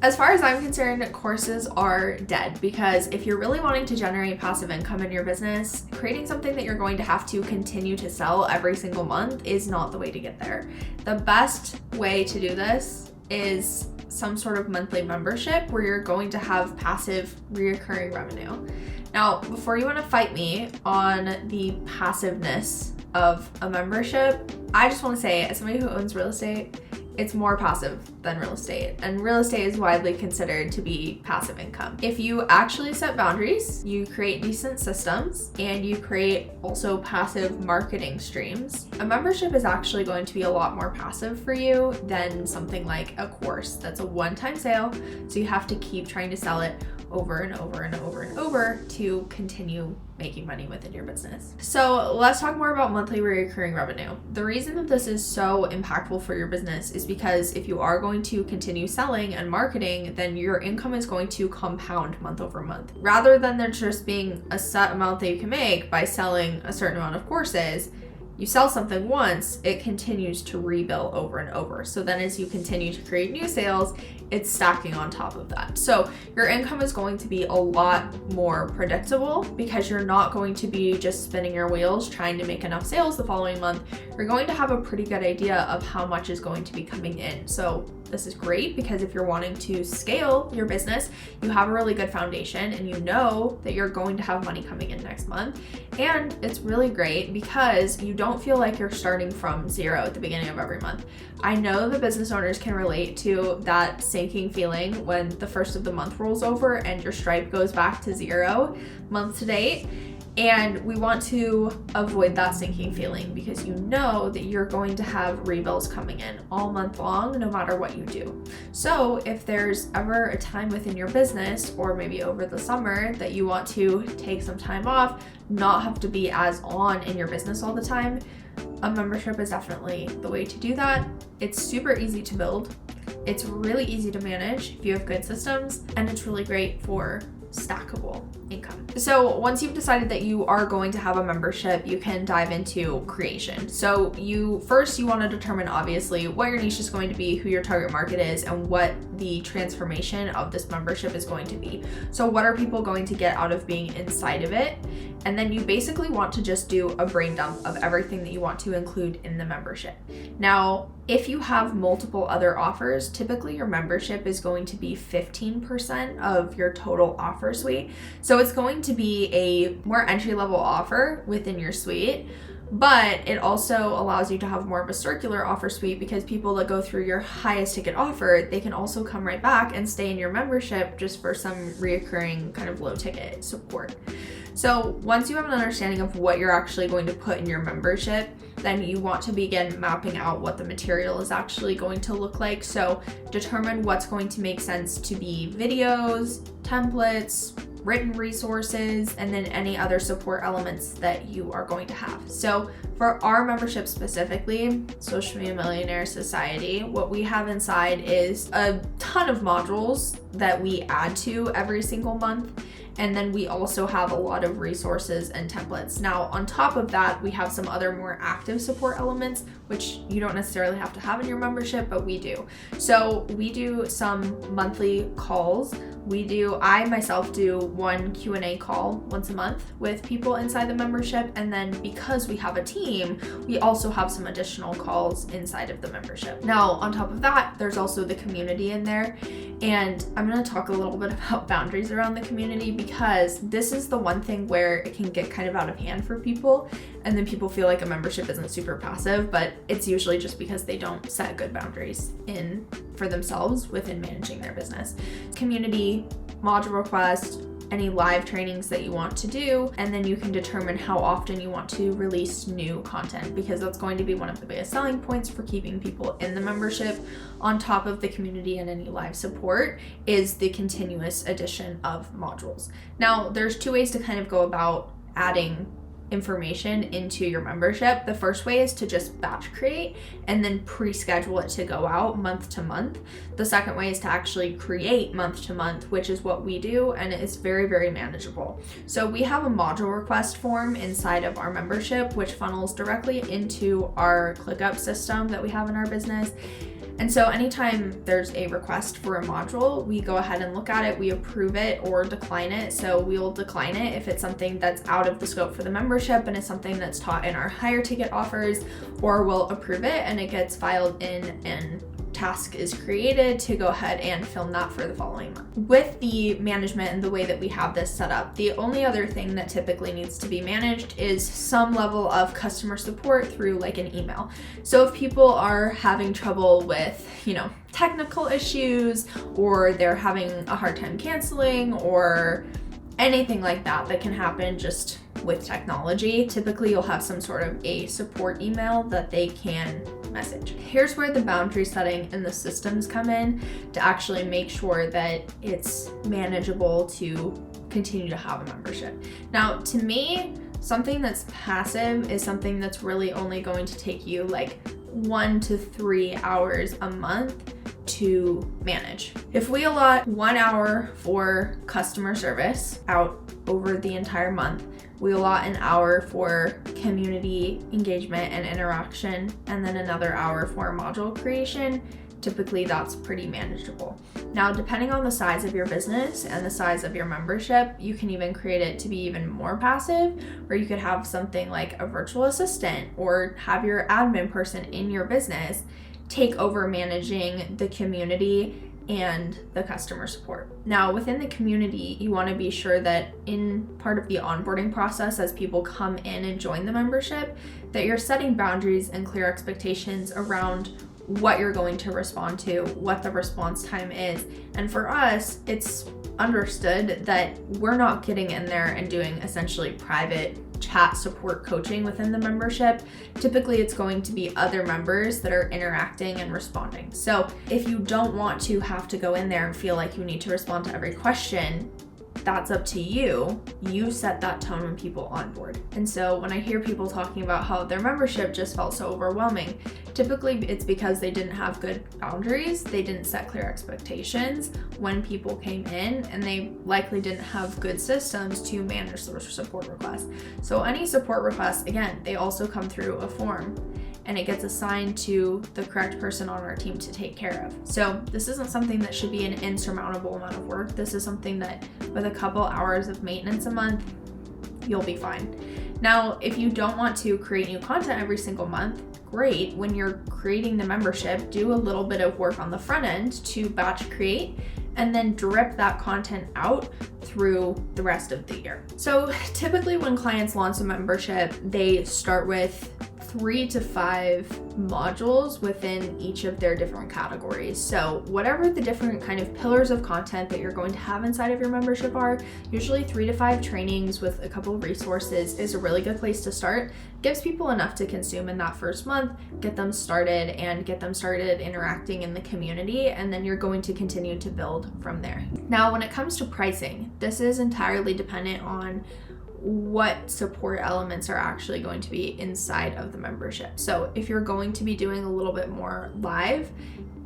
As far as I'm concerned, courses are dead, because if you're really wanting to generate passive income in your business, creating something that you're going to have to continue to sell every single month is not the way to get there. The best way to do this is some sort of monthly membership where you're going to have passive reoccurring revenue. Now, before you want to fight me on the passiveness of a membership, I just want to say, as somebody who owns real estate, it's more passive than real estate, and real estate is widely considered to be passive income. If you actually set boundaries, you create decent systems, and you create also passive marketing streams, a membership is actually going to be a lot more passive for you than something like a course that's a one-time sale, so you have to keep trying to sell it over and over and over and over to continue making money within your business. So let's talk more about monthly recurring revenue. The reason that this is so impactful for your business is because if you are going to continue selling and marketing, then your income is going to compound month over month. Rather than there just being a set amount that you can make by selling a certain amount of courses, you sell something once, it continues to rebuild over and over. So then as you continue to create new sales, it's stacking on top of that. So your income is going to be a lot more predictable because you're not going to be just spinning your wheels trying to make enough sales the following month. You're going to have a pretty good idea of how much is going to be coming in. So this is great because if you're wanting to scale your business, you have a really good foundation and you know that you're going to have money coming in next month. And it's really great because you don't feel like you're starting from zero at the beginning of every month. I know the business owners can relate to that sinking feeling when the first of the month rolls over and your Stripe goes back to zero month to date. And we want to avoid that sinking feeling because you know that you're going to have rebuilds coming in all month long, no matter what you do. So if there's ever a time within your business or maybe over the summer that you want to take some time off, not have to be as on in your business all the time, a membership is definitely the way to do that. It's super easy to build. It's really easy to manage if you have good systems, and it's really great for stackable income. So once you've decided that you are going to have a membership, you can dive into creation. So you want to determine obviously what your niche is going to be, who your target market is, and what the transformation of this membership is going to be. So what are people going to get out of being inside of it? And then you basically want to just do a brain dump of everything that you want to include in the membership. Now, if you have multiple other offers, typically your membership is going to be 15% of your total offer suite. So it's going to be a more entry-level offer within your suite, but it also allows you to have more of a circular offer suite because people that go through your highest ticket offer, they can also come right back and stay in your membership just for some reoccurring kind of low ticket support. So once you have an understanding of what you're actually going to put in your membership, then you want to begin mapping out what the material is actually going to look like. So determine what's going to make sense to be videos, templates, written resources, and then any other support elements that you are going to have. So for our membership specifically, Social Media Millionaire Society, what we have inside is a ton of modules that we add to every single month. And then we also have a lot of resources and templates. Now, on top of that, we have some other more active support elements, which you don't necessarily have to have in your membership, but we do. So we do some monthly calls. I myself do one Q&A call once a month with people inside the membership. And then because we have a team, we also have some additional calls inside of the membership. Now, on top of that, there's also the community in there. And I'm going to talk a little bit about boundaries around the community because this is the one thing where it can get kind of out of hand for people. And then people feel like a membership isn't super passive, but it's usually just because they don't set good boundaries in for themselves within managing their business. Community, module request, any live trainings that you want to do, and then you can determine how often you want to release new content because that's going to be one of the biggest selling points for keeping people in the membership. On top of the community and any live support is the continuous addition of modules. Now, there's two ways to kind of go about adding information into your membership. The first way is to just batch create and then pre-schedule it to go out month to month. The second way is to actually create month to month, which is what we do, and it's very, very manageable. So we have a module request form inside of our membership, which funnels directly into our ClickUp system that we have in our business. And so anytime there's a request for a module, we go ahead and look at it, we approve it or decline it. So we'll decline it if it's something that's out of the scope for the membership and it's something that's taught in our higher ticket offers, or we'll approve it and it gets filed in and task is created to go ahead and film that for the following month. With the management and the way that we have this set up, the only other thing that typically needs to be managed is some level of customer support through like an email. So if people are having trouble with, technical issues, or they're having a hard time canceling, or anything like that can happen just with technology, typically you'll have some sort of a support email that they can message. Here's where the boundary setting and the systems come in to actually make sure that it's manageable to continue to have a membership. Now, to me, something that's passive is something that's really only going to take you like 1 to 3 hours a month to manage. If we allot 1 hour for customer service out over the entire month, we allot an hour for community engagement and interaction, and then another hour for module creation. Typically that's pretty manageable. Now, depending on the size of your business and the size of your membership, you can even create it to be even more passive, or you could have something like a virtual assistant or have your admin person in your business take over managing the community and the customer support. Now, within the community, you want to be sure that in part of the onboarding process, as people come in and join the membership, that you're setting boundaries and clear expectations around what you're going to respond to, what the response time is. And for us, it's understood that we're not getting in there and doing essentially private chat support coaching within the membership. Typically, it's going to be other members that are interacting and responding. So if you don't want to have to go in there and feel like you need to respond to every question, that's up to you. You set that tone when people onboard. And so when I hear people talking about how their membership just felt so overwhelming, typically it's because they didn't have good boundaries, they didn't set clear expectations when people came in, and they likely didn't have good systems to manage the support requests. So any support requests, again, they also come through a form, and it gets assigned to the correct person on our team to take care of. So this isn't something that should be an insurmountable amount of work. This is something that with a couple hours of maintenance a month, you'll be fine. Now, if you don't want to create new content every single month, great. When you're creating the membership, do a little bit of work on the front end to batch create, and then drip that content out through the rest of the year. So typically when clients launch a membership, they start with 3 to 5 modules within each of their different categories. So whatever the different kind of pillars of content that you're going to have inside of your membership are, usually 3 to 5 trainings with a couple of resources is a really good place to start. Gives people enough to consume in that first month, get them started interacting in the community, and then you're going to continue to build from there. Now, when it comes to pricing, this is entirely dependent on what support elements are actually going to be inside of the membership. So if you're going to be doing a little bit more live,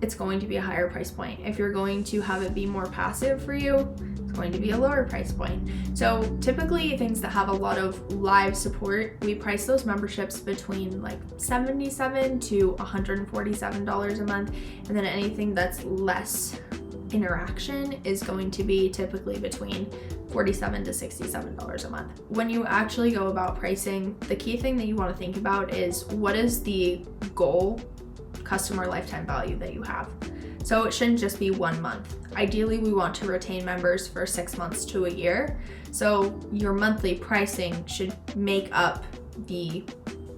it's going to be a higher price point. If you're going to have it be more passive for you, it's going to be a lower price point. So typically things that have a lot of live support, we price those memberships between like $77 to $147 a month. And then anything that's less interaction is going to be typically between $47 to $67 a month. When you actually go about pricing, the key thing that you want to think about is what is the goal customer lifetime value that you have. So it shouldn't just be 1 month. Ideally, we want to retain members for 6 months to a year. So your monthly pricing should make up the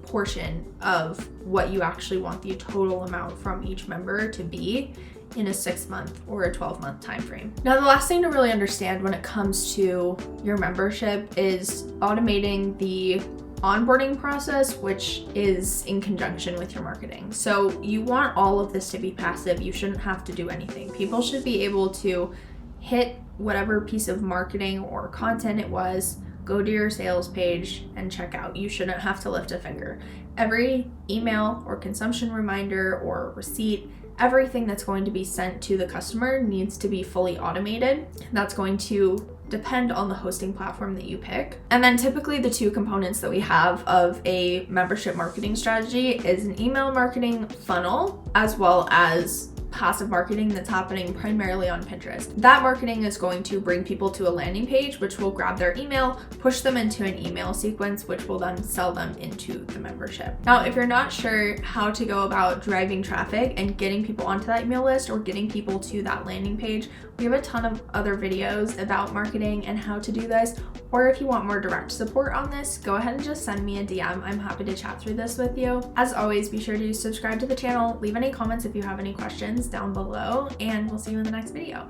portion of what you actually want the total amount from each member to be in a 6-month or a 12-month time frame. Now, the last thing to really understand when it comes to your membership is automating the onboarding process, which is in conjunction with your marketing. So you want all of this to be passive. You shouldn't have to do anything. People should be able to hit whatever piece of marketing or content it was, go to your sales page and check out. You shouldn't have to lift a finger. Every email or consumption reminder or receipt, everything that's going to be sent to the customer needs to be fully automated. That's going to depend on the hosting platform that you pick. And then typically the two components that we have of a membership marketing strategy is an email marketing funnel as well as passive marketing that's happening primarily on Pinterest. That marketing is going to bring people to a landing page, which will grab their email, push them into an email sequence, which will then sell them into the membership. Now, if you're not sure how to go about driving traffic and getting people onto that email list or getting people to that landing page, we have a ton of other videos about marketing and how to do this. Or if you want more direct support on this, go ahead and just send me a DM. I'm happy to chat through this with you. As always, be sure to subscribe to the channel, leave any comments if you have any questions down below, and we'll see you in the next video.